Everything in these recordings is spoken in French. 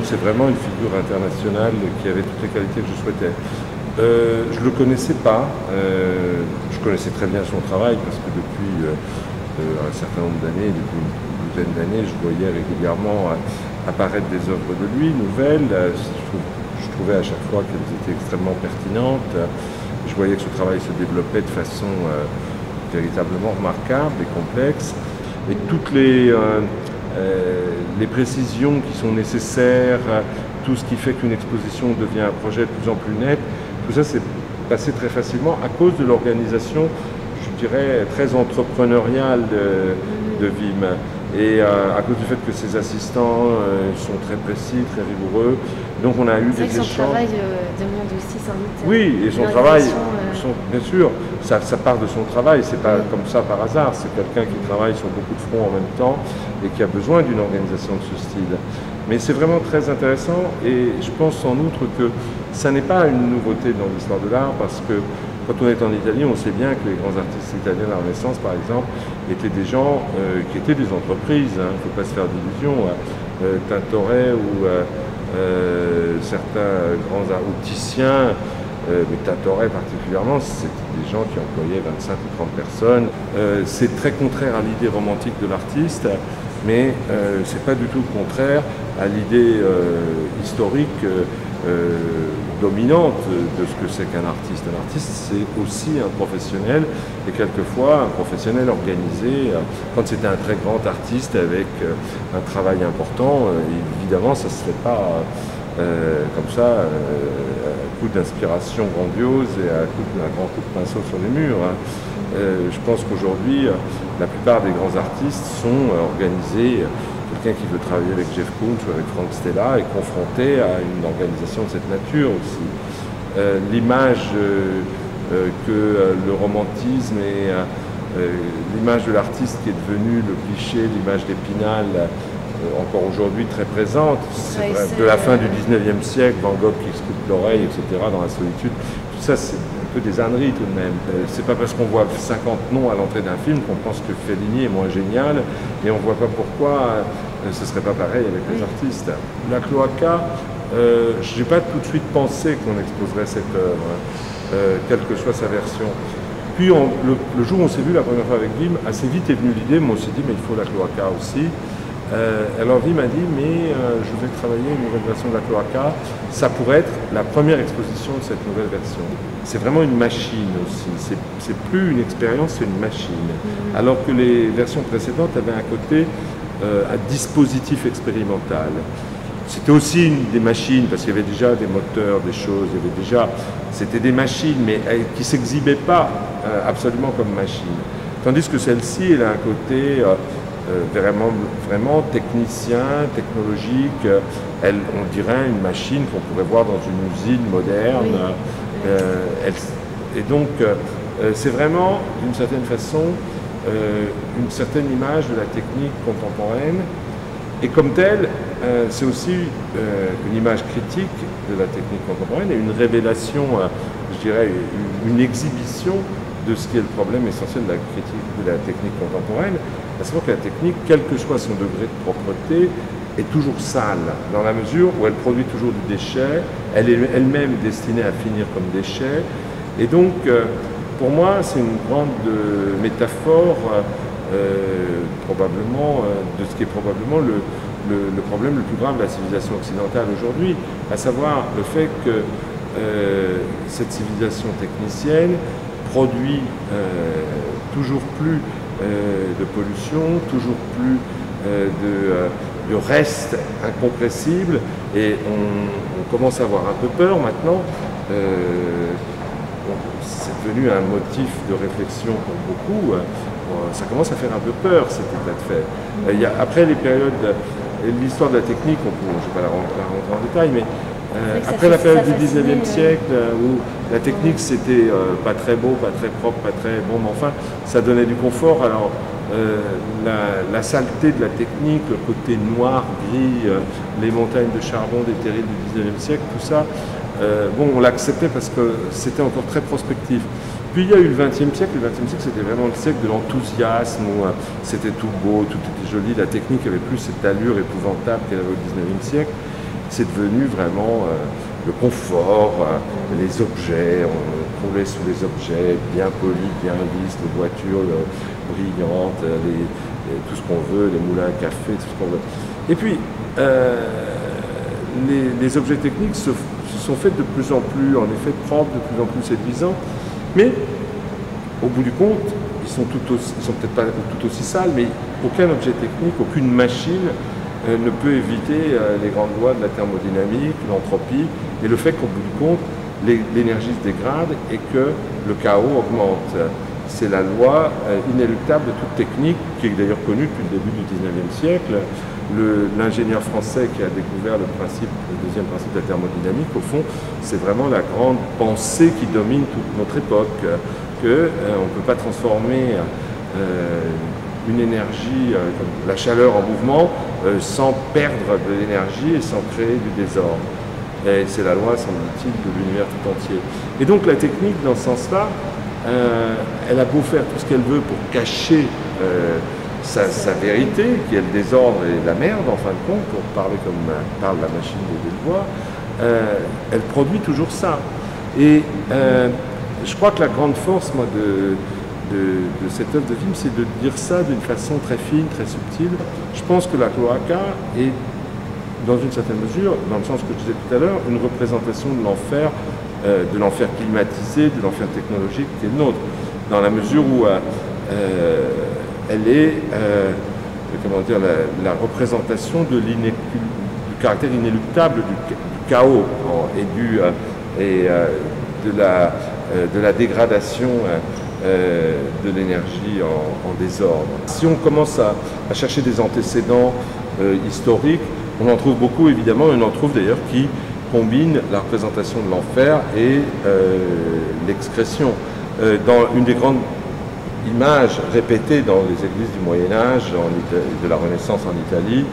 c'est vraiment une figure internationale qui avait toutes les qualités que je souhaitais. Je ne le connaissais pas, je connaissais très bien son travail parce que depuis un certain nombre d'années, depuis une douzaine d'années, je voyais régulièrement apparaître des œuvres de lui, nouvelles. Je trouvais à chaque fois qu'elles étaient extrêmement pertinentes. Je voyais que ce travail se développait de façon véritablement remarquable et complexe. Et toutes les précisions qui sont nécessaires, tout ce qui fait qu'une exposition devient un projet de plus en plus net, tout ça s'est passé très facilement à cause de l'organisation, je dirais, très entrepreneuriale de Wim. Et à cause du fait que ses assistants sont très précis, très rigoureux. Donc on a eu des échanges. Son travail demande aussi sans doute. Oui, et son travail, bien sûr, ça part de son travail, c'est pas comme ça par hasard, c'est quelqu'un qui travaille sur beaucoup de fronts en même temps et qui a besoin d'une organisation de ce style. Mais c'est vraiment très intéressant et je pense en outre que ça n'est pas une nouveauté dans l'histoire de l'art parce que quand on est en Italie, on sait bien que les grands artistes italiens de la Renaissance, par exemple, étaient des gens qui étaient des entreprises. Il ne faut pas se faire d'illusions. Tintoret ou certains grands opticiens, mais Tintoret particulièrement, c'était des gens qui employaient 25 ou 30 personnes. C'est très contraire à l'idée romantique de l'artiste, mais ce n'est pas du tout contraire à l'idée historique dominante de ce que c'est qu'un artiste. Un artiste, c'est aussi un professionnel, et quelquefois un professionnel organisé. Quand c'était un très grand artiste avec un travail important, évidemment, ça ne se fait pas comme ça, à coup d'inspiration grandiose et à coup d'un grand coup de pinceau sur les murs. Je pense qu'aujourd'hui, la plupart des grands artistes sont organisés. Quelqu'un qui veut travailler avec Jeff Koons ou avec Frank Stella est confronté à une organisation de cette nature aussi. L'image que le romantisme et l'image de l'artiste qui est devenue le cliché, l'image d'Épinal, encore aujourd'hui très présente, c'est vrai, de la fin du 19e siècle, Van Gogh qui se coupe l'oreille, etc., dans la solitude, tout ça c'est un peu des âneries tout de même. C'est pas parce qu'on voit 50 noms à l'entrée d'un film qu'on pense que Fellini est moins génial, et on voit pas pourquoi ce serait pas pareil avec les artistes. La Cloaca, j'ai pas tout de suite pensé qu'on exposerait cette œuvre, quelle que soit sa version. Puis le jour où on s'est vu la première fois avec Wim, assez vite est venue l'idée, moi on s'est dit mais il faut la Cloaca aussi. Alors Wim m'a dit mais je vais travailler une nouvelle version de la Cloaca, ça pourrait être la première exposition de cette nouvelle version. C'est vraiment une machine aussi, c'est plus une expérience, c'est une machine. Alors que les versions précédentes avaient un côté un dispositif expérimental. C'était aussi des machines, parce qu'il y avait déjà des moteurs, des choses, il y avait déjà... C'était des machines, mais qui ne s'exhibaient pas absolument comme machines. Tandis que celle-ci, elle a un côté vraiment technicien, technologique. On dirait une machine qu'on pourrait voir dans une usine moderne. Et donc, c'est vraiment, d'une certaine façon, une certaine image de la technique contemporaine. Et comme telle, c'est aussi une image critique de la technique contemporaine et une révélation, je dirais, une exhibition de ce qui est le problème essentiel de la critique de la technique contemporaine, à savoir que la technique, quel que soit son degré de propreté, est toujours sale, dans la mesure où elle produit toujours du déchet, elle est elle-même destinée à finir comme déchet. Et donc, pour moi, c'est une grande métaphore, probablement, de ce qui est probablement le problème le plus grave de la civilisation occidentale aujourd'hui, à savoir le fait que cette civilisation technicienne produit toujours plus de pollution, toujours plus de restes incompressibles, et on commence à avoir un peu peur maintenant. C'est devenu un motif de réflexion pour beaucoup. Ça commence à faire un peu peur, cet état de fait. Après les périodes, l'histoire de la technique, je ne vais pas la rentrer en détail, mais après la période du 19e siècle, où la technique c'était pas très beau, pas très propre, pas très bon, mais enfin, ça donnait du confort. Alors, la saleté de la technique, le côté noir, gris, les montagnes de charbon des terrils du 19e siècle, tout ça, on l'acceptait parce que c'était encore très prospectif. Puis il y a eu le XXe siècle. Le XXe siècle, c'était vraiment le siècle de l'enthousiasme, où c'était tout beau, tout était joli. La technique avait plus cette allure épouvantable qu'elle avait au XIXe siècle. c'est devenu vraiment le confort, les objets, on roulait sous les objets bien polis, bien lisses, les voitures brillantes, tout ce qu'on veut, les moulins à café, tout ce qu'on veut. Et puis, les objets techniques se sont faits de plus en plus, en effet, propres, de plus en plus séduisants, mais au bout du compte, ils sont peut-être pas tout aussi sales, mais aucun objet technique, aucune machine ne peut éviter les grandes lois de la thermodynamique, l'entropie, et le fait qu'au bout du compte, l'énergie se dégrade et que le chaos augmente. C'est la loi inéluctable de toute technique, qui est d'ailleurs connue depuis le début du XIXe siècle. L'ingénieur français qui a découvert le deuxième principe de la thermodynamique, au fond, c'est vraiment la grande pensée qui domine toute notre époque, qu'on ne peut pas transformer une énergie, comme la chaleur en mouvement, sans perdre de l'énergie et sans créer du désordre. Et c'est la loi, semble-t-il, de l'univers tout entier. Et donc la technique, dans ce sens-là, elle a beau faire tout ce qu'elle veut pour cacher sa vérité, qui est le désordre et la merde, en fin de compte, pour parler comme parle la machine de Delvoye, elle produit toujours ça. Et je crois que la grande force, moi, de cette œuvre de film, c'est de dire ça d'une façon très fine, très subtile. Je pense que la cloaca est, dans une certaine mesure, dans le sens que je disais tout à l'heure, une représentation de l'enfer climatisé, de l'enfer technologique qui est le nôtre, dans la mesure où elle est, comment dire, la représentation du caractère inéluctable du chaos et de la dégradation de l'énergie en désordre. Si on commence à chercher des antécédents historiques, on en trouve beaucoup évidemment, et on en trouve d'ailleurs qui combinent la représentation de l'enfer et l'excrétion. Dans une des grandes images répétées dans les églises du Moyen-Âge, de la Renaissance en Italie,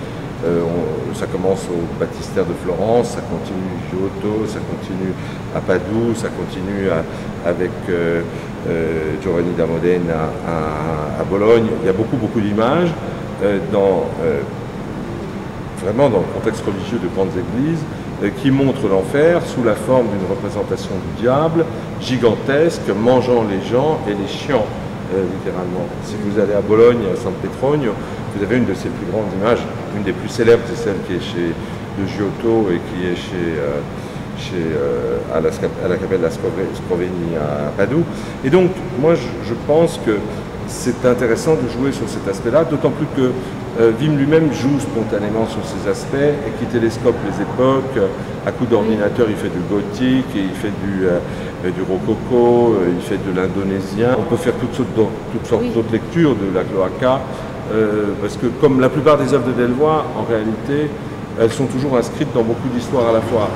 ça commence au baptistère de Florence, ça continue à Giotto, ça continue à Padoue, ça continue avec Giovanni da Modena à Bologne. Il y a beaucoup d'images vraiment dans le contexte religieux de grandes églises qui montrent l'enfer sous la forme d'une représentation du diable gigantesque, mangeant les gens et les chiant, littéralement. Si vous allez à Bologne, à San Petronio, vous avez une de ses plus grandes images, une des plus célèbres, c'est celle qui est de Giotto et qui est à la Capella della Scrovegni à Padoue. Et donc, moi, je pense que c'est intéressant de jouer sur cet aspect-là, d'autant plus que Wim lui-même joue spontanément sur ces aspects et qui télescope les époques. À coup d'ordinateur, il fait du gothique, et il fait du rococo, il fait de l'indonésien. On peut faire toutes sortes d'autres lectures de la cloaca, parce que comme la plupart des œuvres de Delvoye, en réalité, elles sont toujours inscrites dans beaucoup d'histoires à la fois.